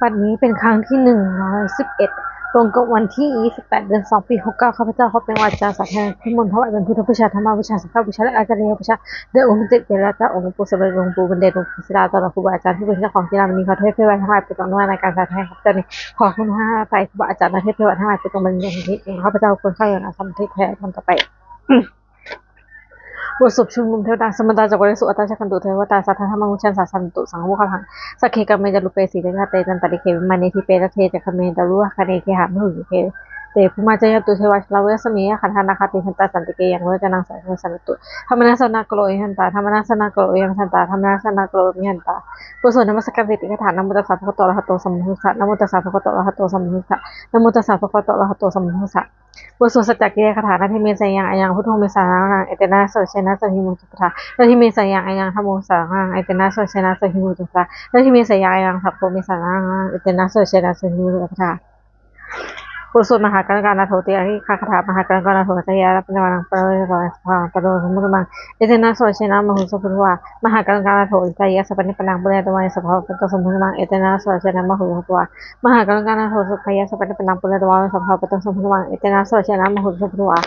บัดนี้เป็นครั้งที่111ตรงกับวันที่28เดือน2ปี69ข้าพเจ้าขอเป็นวาจาสาธารณขึ้นมนต์ถวายเป็นพุทธบูชาธรรมบูชาสังฆบูชาและอาจารย์บูชาโดยองค์ติเจริญเจ้าองค์ปู่สมเด็จหลวงปู่บันเดชหลวงปู่ศิลาตลอดครูบาอาจารย์ที่เป็นเจ้าของกีฬาวันนี้ขอเทพเทวาทั้งหลายโปรดจงอนุโมทนาในการสาธารณครับเจ้านี้ขอคุณห้าไปครูบาอาจารย์และเทพเทวาทั้งหลายโปรดจงบันดาลให้ข้าพเจ้าควรเข้าอย่างอาสมทิแท้คนต่อไป บทสวดชุมนุมเทวดาสมดาจักรวาลสุอัตตาชักขันตุเทวตาสัทธาธรรมังชันสาสันตุสังฆมุขลังสักเคกัมเมจารุเปสีเตชะเตจันตริเควิมานิทิเปรเทจักขเมจารุคเนเคหามหุเคเตภูมาจยตุเทวาชลาเวสมีขันธานาคติหันตาสันติเกยังเวจนังสังสันตุธรรมนัสนากโลยันตาธรรมนัสนากโลยังสันตาธรรมนัสนากโลมิหันตากุศลนมัสการติกฐานนโมตัสสะภะคะวะโตอะระหะโตสัมมาสัมพุทธัสสะนโมตัสสะภะคะวะโตอะระหะโตสัมมาสัมพุทธัสสะนโมตัสสะภะคะวะโตอะระหะโตสัมมาสัมพุทธัสสะบทสวดสัจจกิริยาคาถานาทิเมสยังอายังพุทโธเมสานังเอเตนะโสเชนะสหิมุตุปทานาทิเมสยังอายังธัมโมสานังเอเตนะโสเชนะสหิมุตุปทานาทิเมสยังอายังสัพโพเมสานังเอเตนะโสเชนะสหิมุตุปทาบทสวดมหากัณกานาโถติอาริคาคาถามหากัณกานาโถตยาปะวังปะโรยปะปะโรสมุตมังเอเตนะโสเชนะมหุสพุทวามหากัณกานาโถตยาสัพพะนิปนังปุเรตวัยสัพพะปะโตสมุตมังเอเตนะโสเชนะมหุสพุทวามหากัณกานาโถสุขายาสัพพะนิปนังปุเรตวัยสัพพะปะโตสมุตมังเอเตนะโสเชนะมหุสพุทวา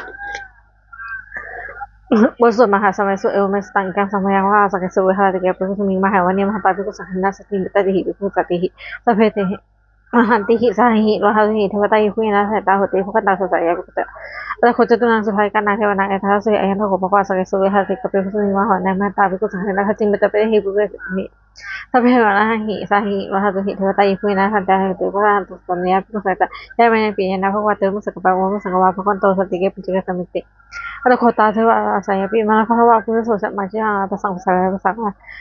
บทสวดมหาสมัยสุเอวเมสตังกังสัมภยังว่าสักสุเวหาติเกปุถุมิงมหาวันเนมหาปาปิกุสังฆนาสติมิตติหิปิกุสติหิสัพเพติหิมหันติหิสาหิโลหะหิเทวตายุคุยนะสัตตาหุติภุกันตาสุสายะกุตะแล้วโคจตุนังสุภายกันนาเทวนาเอทาสุอายันโทโกปะปะสักสุเวหาติเกปุถุมิงมหาวันเนมหาปาปิกุสังฆนาสติมิตติหิปิกุสติหิสัพเพเทวนาหิสาหิโลหะหิเทวตายุคุยนะสัตตาหุติภุกันตาสุสายะปิกุสัตตะยะเมนะปิยนะภควะเตมุสกปะวะมุสังกวะภคันโตสติเกปุจิกะสมิติอรโคตาเทวอาสายปิมาภควะพุทธโสสัมมาชิอาปะสังสารปะสัง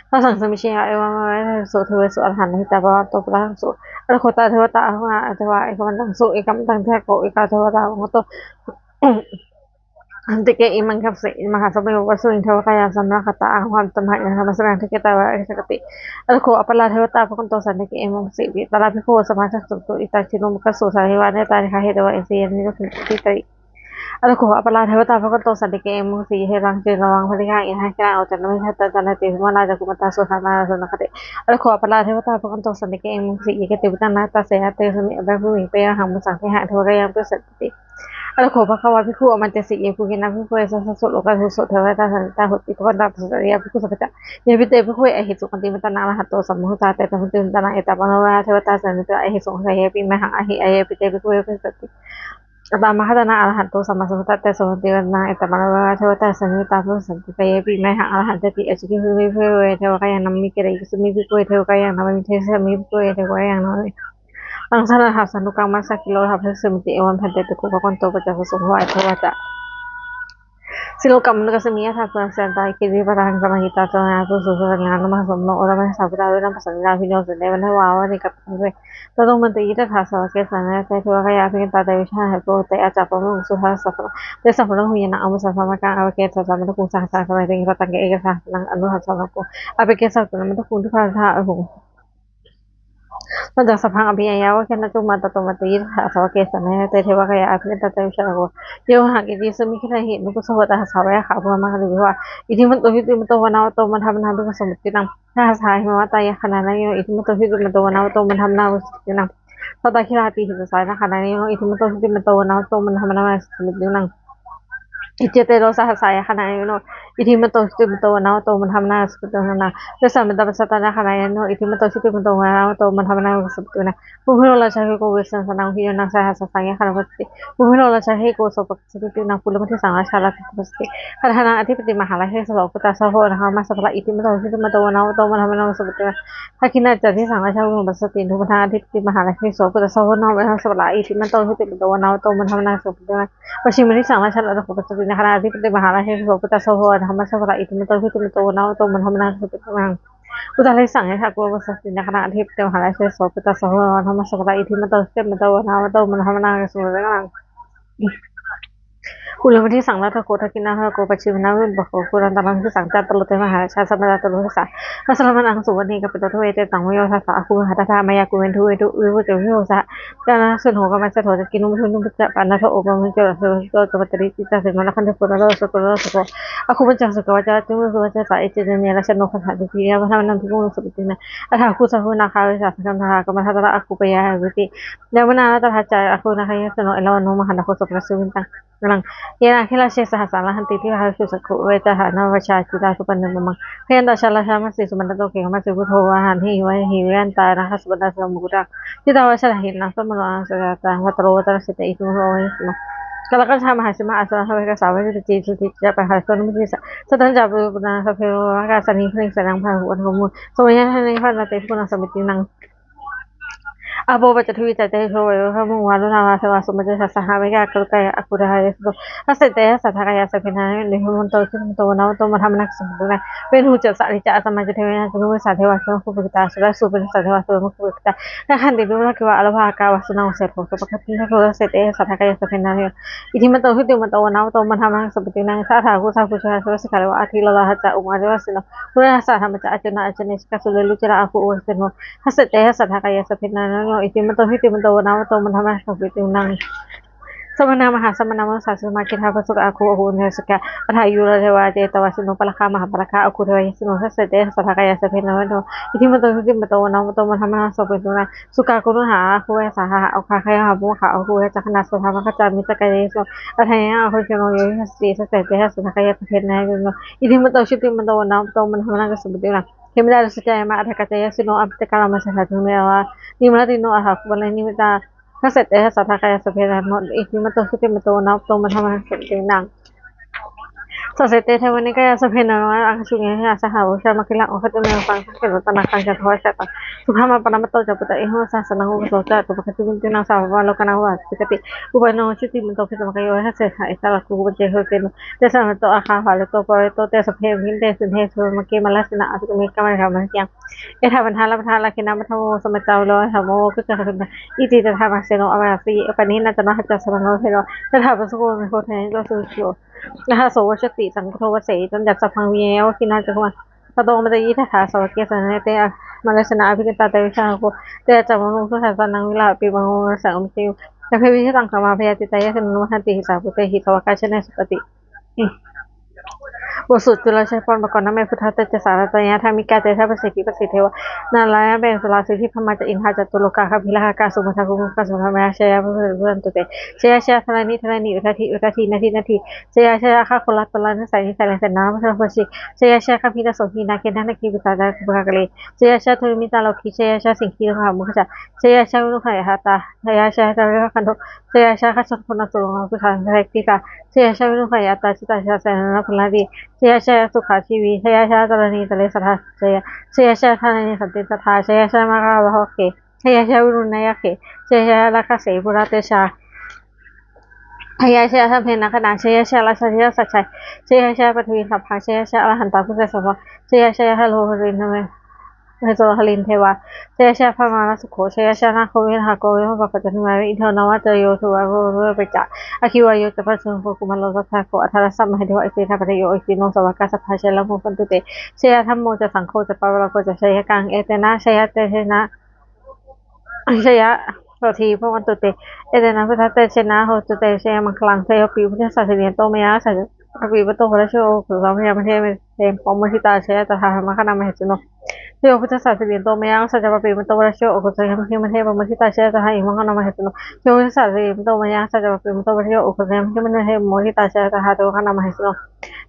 พระสังสมิเชยเอวะมะโสเทวสุอรหันหิตาภวะโตปะทังสุอรโคตาเทวตาอะเทวะเอกมันตังสุเอกัมตังเทโกเอกาเทวตาโมโตอันติเกอิมังคับสิมหาสมัยวสุอินทวกายาสัมมาคตาอาความตมหะยังธรรมสรังเทเกตาวะเอสกติอรโคอปลาเทวตาภคันโตสันติเกเอมังสิวิตาลาภิโคสมาสักสุตุอิตาชิโนมกัสสุสาหิวาเนตานิคาเหตวะเอเซียนิโรคิติตริอรโคอปลาเทวตาภคันโตสันติเกเอมังสิเฮรังเจระวังพริฆาอินหังกลางอจันนมิทัตตาจันนติมานาจักุมตาสุธานาสนคติอรโคอปลาเทวตาภคันโตสันติเกเอมังสิเยกติวิตันนาตาเสหะเตสมิอเบภุมิเปยหังมุสังเทหะเทวกายังปุสติอรโคภควาภิกขุอมันเตสิเยภูเกนะภิกขุสัสสะโลกาทุสเทวตาสันตาหุติภคันตาปุสติยาภิกขุสัพพะเยปิเตภิกขุอหิสุขันติมัตตนาอรหัตโตสัมมุตตาเตตะหุติมัตตนาเอตาปะนะวะเทวตาสันติอหิสุขันเยปิมหังอหิอเยปิเตภิกขุเยปิสติอัตตามหาตนาอรหันโตสัมมาสัมพุทธัสสะสมติวันนาเอตมะนะวะเทวตาสันนิตาพุสันติเปยปิไมหังอรหันตติอสุขิภูมิเพเวเทวกายังนัมมิเกเรสุมิภิกขุเทวกายังนัมมิเทสมิภิกขุเทวกายังนัมมิตังสนะหัสสนุกังมัสสะกิโลหัพเพสมิติเอวันพันเตปิโกภคันโตปัจจสุภวะเทวตาสิโลกัมมนุกัสมิยะทัพพุสันตาคิริปะทังสมาหิตาจนะตุสุสุสัญญานุมหสมโนโอรมะสัพพะตาเวนัมปสัญญาภิโยสุเดวันทวาวะนิกัปปะเวตตงมันติยิตถาสวะเกสันนะเตเทวกายาภิกันตาเตวิชาเหโปเตอาจาปะมุสุทัสสะเตสัพพะหุยนะอมุสัสสะมะกังอเวเกสัสสะมะตะกุงสังสะสมัยเตงะตังเกเอกสันังอนุหัสสะโกอเปเกสัสสะมะตะกุงทุกขะทะอหุนอกจากสัพพังอภิญญาวะแค่นั้นจุมาตตมติถาสวะเกสันนะเตเทวกายาภิกันตาเตวิชาโกโยหังอิติสมิคิทะหินุกุสโหตหัสสะวะขะภวมะคะลิวิวะอิทิมันโตหิติมันโตวะนาวโตมันทำนาภิกษุสมุตินังถ้าสายหิมะตายะขณะนั้นอิทิมันโตหิติมันโตวะนาวโตมันทำนาภิกษุสมุตินังตตาคิราติหิตสายนะขณะนี้อิทิมันโตหิติมันโตวะนาวโตมันทำนาภิกษุสมุตินังอิจเตโรสหัสสายขณะนี้โนอิทิมันโตชิติมันโตนะโตมันทำหน้าสุดตัวนะเดสัมมันตปัสสตานะขณะนี้โนอิทิมันโตชิติมันโตนะโตมันทำหน้าสุดตัวนะภูมิโรราชาโกเวสันสนังพิโยนังสหัสสังยขณะปฏิภูมิโรราชาโกโสปสตินังปุลมัทิสังราชาลาภิปสติขณะนั้นอธิปติมหาราชสโลกุตาสโหนะคะมาสัพพะอิทิมันโตชิติมันโตนะโตมันทำหน้าสุดตัวถ้าคินาจัดที่สังราชาภูมิปสติทุกทางอธิปติมหาราชสโลกุตาสโหนะมาสัพพะอิทิมันโตชิติมันโตนะโตมันทำหน้าสุดตัวปชิมนิสังราชาลาภิปสติในขณะอธิปติมหาราชสโลกุตาสโหนะคะมาสัพพะอิทิมันโตชิติมันโตนะโตมันทำหน้าสุดตัวอุตาลิสังยะกุลวัสสินคณะอธิปเตมหาราชโสปตสโหธรรมสกตาอิทิมตเสมตวนาโตมันธรรมนาสุรกัง อุ कुलमती सांगला था कोटा की ना को पश्चिम ना बको कुरान तलांग से सांगता तलते महाराजा समरा तलते सा असलमन ang suwan ni kapito to ete tang yo sa aku hata ta maya ku wen thu etu wi to yo sa kana sun ho ka ma sa tho ki nu nu ta pa na tho oba mi to to bateri ti ta se ma khan ko ra so ko so aku ba cha so ko cha tu so cha sa ete ne la sa no kha du ki ya ba na tu ko so ti na a aku sa ho na kha sa sa na ka ma ta aku pa ya wi ti na ba na ta ha cha aku na kha ya so no elo no ma khan ko so pra su win ta nang ya khila she sa sa la han ti ti ha su sa ko we ta ha na wa cha ti ta su pan na ma khen da sha la sha ma se su man to ke ma se ku tho wa han hi wa hi wan ta na ha su ba sa mu ta ti ta wa sha la hin na so ma la sa ta wa tro ta se te i tu ho no kala ka sa ma ha se ma asa ha ka sa wa ti ti ti ja pa ha so no mi sa sa tan ja bu na sa phe wa ka sa ni phring sa nang pha wa ko mu so ya ha ni pha na te ku na sa mi ti nang abo ba thui ta te ho ha mu wa lo na wa sa wa so ma sa sa ha ba ka ka ka aku da ha so ha se te sa tha ka ya sa phe na ni hu mon to su to na to ma tham na sa na pen hu cha sa ri cha sa ma je the na so sa the wa so ku bu ta so la su pen sa the wa so mu ku ta na khan de lo na ke wa ala ba ka wa so na se ko so pa ka ti na ko se te sa tha ka ya sa phe na ni i thi ma to hu te ma to na to ma tham na sa pi na sa tha ku sa ku cha so sa ka wa a thi la ha cha u ma de wa si no ku na sa tha ma cha a cha na a cha ni ka so le lu cha aku o se no ha se te sa tha ka ya sa phe na no iti man to na to man hama so bitu nang samana maha samana ma sa ma kin ha pasuk aku ne saka ra yura de wa de tawa sino pala ka maha pala ka aku de sino sa se de sa ka ya sa phe na no iti man to na to man hama so bitu na suka ko ha aku sa ha au kha kha ha bu ha aku cha khana so ha ma ka cha mi ta ka ye so a tha ya ho sino ye se sa se de sa ka ya phe na no iti man to na to man hama ka so bitu na Himla sa kaya ma atha ka ya sino ab te kala ma sa ha tu me wa ni ma ti no a ha ko la ni ta ka se te sa tha ka ya sa phe na no iti man to na to man hama ka so nang sa se te the wani ka ya sa phe na no a su nge ya sa ha o sha ma kila o ha tu me pang ke ro ta na kan ja tho sa ta su ha ma pa na ma to ja pa ta e ho sa na ho so ta to pa ka tu tin na sa wa lo ka na wa ti ka ti u ba no chu ti man to ke ma ka yo ha se ha e sa la ku ba je ho ke no te sa ma to a ha ha le to pa to te sa phe min te sin he so ma ke ma la sina a tu me ka ma ka ma kya e tha ban ha la ke na ma tho so ma taw lo ha mo ku cha ka i ti ta tha ma se no a ba si pa ni na ta na ha cha sa no he no ta tha ba su ko me ko the lo su su นะคะโสวชติสังโฆวเสจันจัตสัพพังเยวคินาจักวันตโตมะยีทถาสวะเกสันเตอะมะเลสนาอภิกตาเตวิชาโกเตจัมมนุสุทัสสนังวิลาปิบังโหสังอมติวตะเพวิชตังคมาพยติตายะสนุมหันติหิสาปุเตหิสวะกาชนะสุปติบทสุดจุลชัยพรประกอบน้ำเมพุทธเตจสารตยาธรรมิกาเตชะประสิทธิประสิทธิเทวนาลายะเบนสุลาสิทธิพมาจอินทาจตุโลกาคพิลหากาสุมาทากุมุกาสุมาเมชยาพุทธะตุเตชยาชยาธนานิอุทธินาทีชยาชยาคาโคลาตลานะสัยนิสัยเสนามัสภสิชยาชยาคาพิตาโสหินาเกนะนกีปิตาดาคุบะกะเลชยาชยาทุมิตาโลคิชยาชยาสิงคีโลหามุขจาชยาชยาวิรุขยหตาชยาชยาตระคันโทชยาชยาคาสัพพนะสุโลภะคันเรติกาชยาชยาวิรุขยตาจิตาชยาเสนาพลาดีชยาชยาสุขาชีวีชยาชยาตระนีตะเลสัทธาชยาชยาทานีสันติสัทธาชยาชยามะกะวะโหเกชยาชยาวิรุณยะเกชยาลาคเสปุระเตชาพยาชยาสัมเพนะขณะชยาชยาลาชยาสัจชัยชยาชยาปฐวีสัพพะชยาชยาอรหันตพุทธสัพพะชยาชยาหะโลหรินเมเฮโซหลินเทวาชยาชยาพมานะสุโขชยาชยานาโควิหะโกวิหะปะปะจันมาวิอินทนาวะเตโยสุวะโรเปจะอคิวายโยจะพะสุภกุมารโลสัทธะโกอัทธะสัมมะเทวะอิสิทะปะเทโยอิสิโนสวะกาสัพพะเชละโมปันตุเตชยาธัมโมจะสังโฆจะปะวะโกจะชยกังเอเตนะชยาเตเทนะชยาโสทีพวันตุเตเอเตนะพุทธเตชนะโหตุเตชยมังคลังเทวปีพุทธศาสนิโตเมยะสัจอภิปโตพระโชสุสัมภยามเทเมเตปมหิตาชยตถาธรรมคณามเหตุโนเทวพุทธศาสนิโตเมยะสัจปปีมโตพระโชโอกุสัยมเทมเทปมหิตาชยตถาอิมังคณามเหตุโนเทวพุทธศาสนิโตเมยะสัจปปีมโตพระโชโอกุสัยมเทมเทปมหิตาชยตถาเทวคณามเหตุโน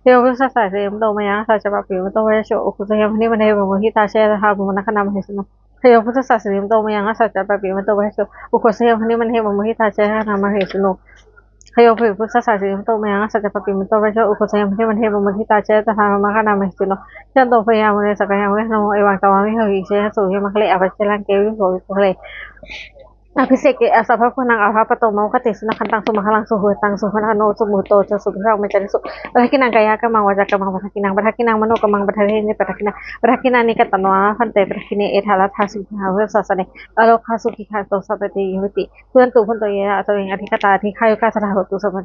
เทวพุทธศาสนิโตเมยะสัจปปีมโตพระโชโอกุสัยมเทมเทปมหิตาชยตถาบุมนะคณามเหตุโนเทวพุทธศาสนิโตเมยะสัจปปีมโตพระโชโอกุสัยมเทมเทปมหิตาชยตถาบุมนะคณามเหตุโนเทวพุทธศาสนิโตเมยะสัจปปีมโตพระโชโอกุสัยมเทมเทปมหิตาชยตถาบุมนะคณามเหตุโนจันโตพยามเนสกายามเวนะโมเอวังตวามิเหหิเชหะสุหิมังคะเลอภัชลังเกวิโสวิโสเล อภิเษกเอสัพพะพุนังอาภาปโตมะคติสนะคันตังสุมาคัลังสุหุตังสุขนะโนสุมุโตจะสุภิเราไม่จะสุปัทกินังกายะกะมังวาจากะมังปัทกินังปัทกินังมโนกะมังปัทเรนิปัทกินังปัทกินังนิกตโนอาพันเตปัทกิเนเอทารัทาสุขะเวสัสเนอโลคาสุขิคาโตสัพติยวิติเพื่อนตุพุนโตเยอะตัวเองอธิกตาธิคายุกาสถาหุตุสัพพะ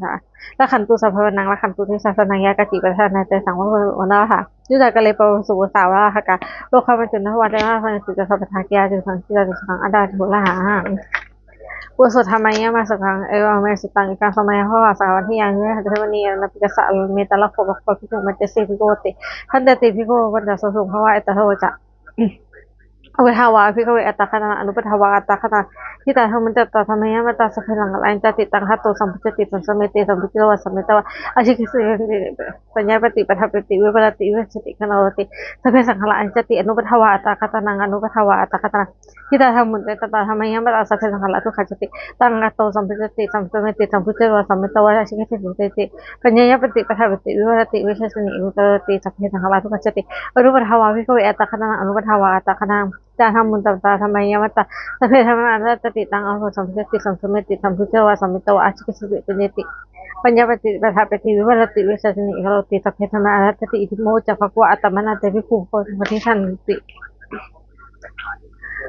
ละขันตุสัพพะนังละขันตุทิสัสนังยากะจิปัทนาเตสังวะวะนะหะยุจากะเลปะสุสาวะหะกะโลกะมัจจุนะวะจนะสังสิจะสัพพะทากิยาจุสังสิจะสังอดาทุละหะปุสุธรรมายมาสังเอวเมสุตังการสมัยพ่อสาวันที่ยังเนื้อเทวนีนับกิจสารเมตตาลักขบกพิจุมันจะเสพิโกติขันเดติพิโกวันจะสุขเพราะว่าเอตโทจะ เวทาวาพิกเวอัตตะคณะอนุปทาวาอัตตะคณะที่แต่ทมันจะตัดทำไมมันตัดสักหลังอะไรจะติดตั้งหัตโตสัมพุจติสัมสมิติสัมพุจิโลสัมมิตวะอาชิกิสุปัญญาปฏิปทัปฏิวิปฏิวิสติคณะติสัพเพสังขละอันจะติอนุปทาวาอัตตะคณะอนุปทาวาอัตตะคณะที่แต่ทำมันจะตัดทำไมมันตัดสัพเพสังขละทุกขจติตั้งหัตโตสัมพุจติสัมสมิติสัมพุจิโลสัมมิตวะอาชิกิสุติปัญญาปฏิปทัปฏิวิปฏิวิสติอุตติสัพเพสังขละทุกขจติอนุปทาวาพิกเวอัตตะคณะอนุปทาวาอัตตะคณะจะทำมุนตตาทำไมยมัตตาสัพเพธรรมะจะติตังอัลโหสัมพุติสัมสมิติสัมพุทธวาสัมมิตวะอาชิกสุติเป็นติปัญญาปฏิปทาปฏิวิวัติวิสัชนิโรติสัพเพธรรมะจะติอิทิโมจะภควะอัตตมนาเตวิภูโคปฏิชันติ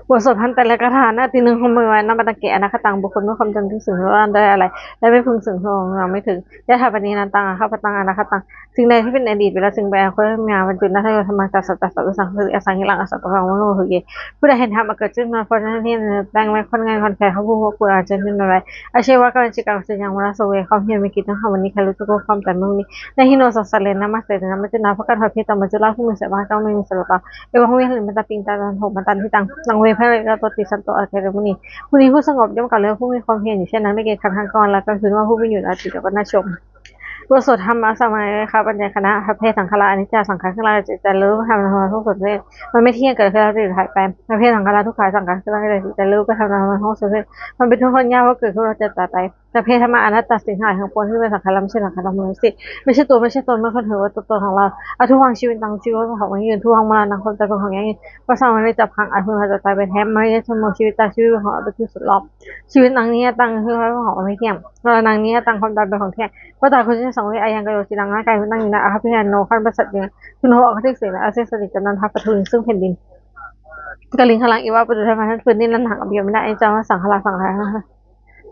บทสวดพันแต่ละคาถาหน้าที่หนึ่งของมือไว้นับตังเกอนาคตังบุคคลเมื่อความจำถึงสิ่งร้อนได้อะไรและไม่พึงสิ่งของเราไม่ถึงยะถาปณีนันตังอาคาปตังอนาคตังสิ่งใดที่เป็นอดีตเวลาสิ่งแปลคนงานบรรจุนัทโยธรรมจัสสัตตสัตสังคืออสังหิลังอสัตตวังมโนหุเยผู้ใดเห็นธรรมเกิดขึ้นมาเพราะนั้นที่แปลงไว้คนงานคนแก่เขาผู้ว่ากูอาจจะเป็นอะไรอาชีวะการจิกรรมสัญญาณวราสเวความเพียรมีกิจต้องทำวันนี้ใครรู้ตัวความแต่เมื่อนี้ในฮิโนสัสเลนนะมาเสด็จนะมาจุนาพระกันหอยเพตมัจจุราผู้มีเสมาเจ้าไม่มีสลบเอวังเวหิมันตาปิงตาตันหกมันตันที่ตังนังเวพระเรตติสันโตอาเทเรมุนีผู้นี้ผู้สงบย่อมกับเรื่องผู้มีความเพียรอยู่เช่นนั้นไม่เกณฑ์ขันธ์กรและก็คือว่าผู้มีอยู่อาทิตย์ก็น่าชมบทสวดธรรมะสมัยค่ะปัญญาคณะพระเพศสังฆราอนิจจสังขารขึ้นเราจะรู้ทำธรรมะทุกส่วนเลยมันไม่เที่ยงเกิดขึ้นเราจะหายไปพระเพศสังขารทุกขายสังขารขึ้นเราจะรู้ก็ทำธรรมะทุกส่วนเลยมันเป็นทุกคนยากว่าเกิดขึ้นเราจะตายไปพระเพศธรรมะอนัตตสิ่งหายทั้งปวงที่เป็นสังขารไม่ใช่สังขารมนุษย์สิไม่ใช่ตัวไม่ใช่ตนไม่คนถือว่าตัวตนของเราเอาทุกวังชีวิตตังชีวิตของมันยืนทุกวังมานังคนแต่คนของยังยืนก็สร้างมันได้จับขังอาจเพื่อจะตายเป็นแท้ไม่ได้สมองชีวิตตาชีวิตของเราเป็นที่สุดรอบชีวิตนางนี้ตังคือของไม่เที่ยงเรานางนี้ตังความตายเป็นของเที่ยงก็ตายคนที่สองวิอายังกระโดดสีดังร่างกายนั่งอยู่นะอาคาพิธานโนขั้นประสัตเนี่ยคุณโนอาคาทิเสนาอาเซสติจันนันทปทุนซึ่งแผ่นดินกลิงขลังอีว่าปตุธรรมทันพื้นดินลันหักอภิยมไม่ได้ไอ้เจ้าสังขารสังขาร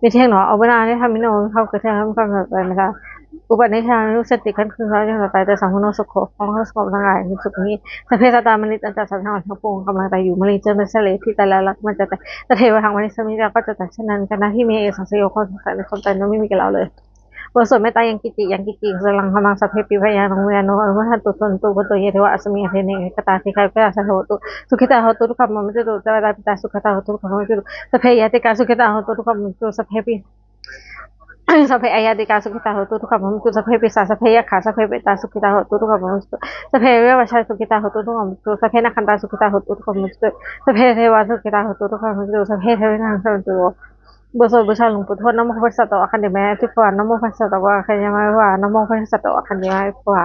มีเที่ยงหนอเอาเวลาได้ทำมิโนเข้ากระเทียมทำความแบบนะคะอุบัติเหตุรู้สติขั้นคือเขาจะตายแต่สังโนสุขของเขาสงบร่างกายสุขนี้สัพเพตตามนิจันจัสสังหารทั้งปวงกำลังตายอยู่มริเจมันเสลที่แต่ละลักมันจะแต่เทวทางวันนี้สมิธาก็จะแต่เช่นนั้นกันนะที่มีเอสังสยคนใส่ในคนตายนั้นไม่มีกับเราเลยบทสวดเมตตายังกิจิสลังพมังสัพเพปิพยานุเวโนอนุทันตุตนตุปตุเยเทวะอัสมิเทเนกตาสิกายเปะสัทโหตุสุขิตาโหตุทุกขมันจะตุเจตาปิตาสุขตาโหตุทุกขมันจะตุสัพเพยติกาสุขิตาโหตุทุกขมันจะสัพเพปิสัพเพอายาติกาสุขิตาโหตุทุกขมันจะสัพเพปิสาสัพเพยขาสัพเพเปตาสุขิตาโหตุทุกขมันจะสัพเพเววชัยสุขิตาโหตุทุกขมันจะสัพเพนักขันตาสุขิตาโหตุทุกขมันจะสัพเพเทวาสุขิตาโหตุทุกขมันจะสัพเพเทวนาสัมตุบทสวดบูชาหลวงปู่ทวดนะโมพุทธะโตอาคันเดแม่ที่กว่านะโมพุทธะโตอาคันเดแม่ว่านะโมพุทธะโตอาคันเดแม่กว่า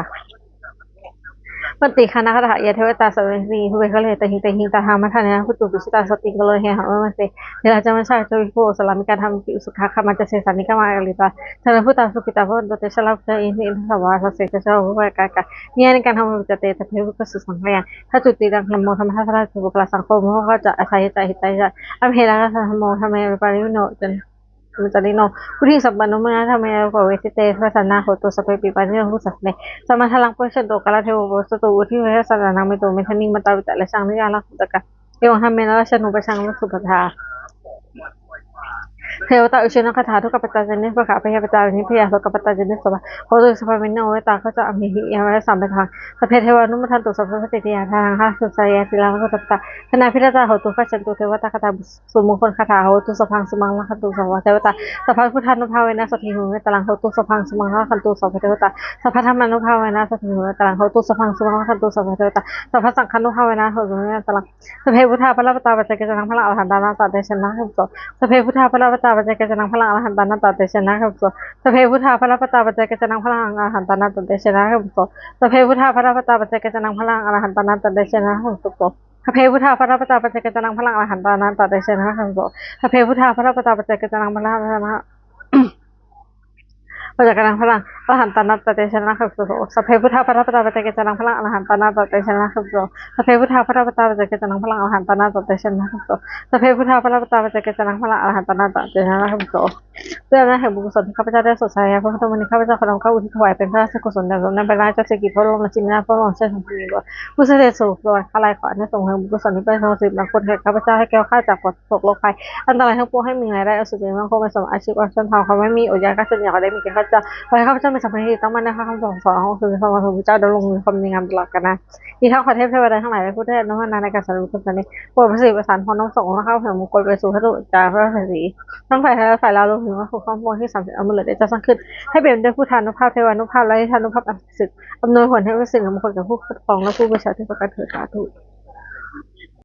ปฏิคณะคาถายาเทวตาสวัสดีผู้เป็นเขาเลยแต่หิงตาทางมาทานนะพุทธบุชิตาสติกเลยเฮหามาเสเดี๋ยวจะมาใช้โจวิโกสลามิการทำปิสุขาคามาจะเสสันนิกามาลิตาธนพุทธาสุกิตาพุทธเตชลาภเจอินทสวาสเสจะเจ้าผู้กากาเนี่ยในการทำจะเตแต่เพพุกสุสังขยานถ้าจุดตีดังนโมธรรมทัศน์สุภลสังคมเขาก็จะอาศัยใจหิตใจจะอภิเรกธรรมโมทำไมปาริโนจนมันจะได้นผู้ที่สัมปันนมนาทำไมเราก็เวสิเตพระสันนาโหตุสเปปิปันเรื่องผู้สัตว์ในสมาทลังเพื่อชนโตกาลเทวสตูที่พระสันนาไม่ตัวไม่ทันนิ่งมาตาวิตะและช่างนิยาลักษณะเอวังทำเมนและชนุปช่างสุปทาเทวตาอุชนคาถาทุกปัจจัยนิพระขาพยาปัจจัยนิพยาสุกปัจจัยนิสบะโคตุสภาเมนโนเวตาเขาจะอมิหิยาและสามไปทางสเพเทวานุมทันตุสัพพะติยาทางห้าสุสายาศิลาวัตตาคณะพิรตาโหตุขจันตุเทวตาคาถาสุมงคลคาถาโหตุสพังสมังละคันตุสวะเทวตาสัพพะพุทธานุภาเวนะสถิหุเวตลังโหตุสพังสมังละคันตุสวะเทวตาสัพพะธรรมานุภาเวนะสถิหุเวตลังโหตุสพังสมังละคันตุสวะเทวตาสัพพะสังฆานุภาเวนะโหตุเวตลังสเพพุทธาพระปตาปัจจัยกจังพระอรหันตานาตาเดชนะขับโสสเพพุทธาพระปตาปัจจัยกจังพระอรหันตานาตาเดชนะครับโสสเพพุทธาพระปตาปัจจัยกจังพระอรหันตานาตาเดชนะครับโสสเพพุทธาพระปตาปัจจัยกจังพระอรหันตานาตาเดชนะครับโส พระเพพุทธาพระราปตาปัจเจกจนังพลังอรหันตานันตาเตชะนะคัมโตพระเพพุทธาพระราปตาปัจเจกจนังพลังอรหันตาปัจจกนังพลังอรหันตานัตเตชะนะคัมโตสัพเพพุทธาพระราปตาปัจเจกจนังพลังอรหันตานัตเตชะนะคัมโตสัพเพพุทธาพระราปตาปัจเจกจนังพลังอรหันตานัตเตชะนะคัมโตสัพเพพุทธาพระราปตาปัจเจกจนังพลังอรหันตานัตเตชะนะคัมโตเพื่อนั้นแห่งบุญกุศลที่ข้าพเจ้าได้สดใสพระพุทธมณีข้าพเจ้าขอน้อมเข้าอุทิศถวายเป็นพระราชกุศลแด่สมเด็จพระราชกิจพระบรมราชินีนาถพระบรมเชษฐาธิราชผู้เสด็จสู่สวรรคาลัยขอให้ส่งแห่งบุญกุศลนี้ไปทรงสิบคนแก่ข้าพเจ้าให้แก้วข้าจากตกโลกภัยอันตรายทั้งปวงให้มีรายได้อสุจิมั่งคงเป็นสมอาชีพอันชนเผ่าเขาไม่มีอดอยากก็จนอยากได้มีแก่ข้าพเจ้าขอให้ข้าพเจ้ามีสัมพันธ์ที่ต้องมั่นในข้าคำสอนของคือพระบรมเจ้าดำรงความดีงามตลอดกาลนะอีทั้งขอเทพเทวดาทั้งหลายและผู้ได้อนุโมทนาในการสรรเสริญคุณนี้โปรดประสิทธิ์ประสานพรน้อมส่งและเข้าแห่งมงคลไปสู่พระดุจาพระศรีทั้งฝ่ายไทยและฝ่ายลาวรวมถึงว่าผู้ข้อมูลที่30อำนวยได้จะสร้างขึ้นให้เป็นด้วยผู้ทานุภาพเทวานุภาพและทานุภาพอันศักดิ์สิทธิ์อำนวยผลให้เป็นสิ่งมงคลกับผู้ปกครองและผู้ประชาชนทุกประการเถิดสาธุ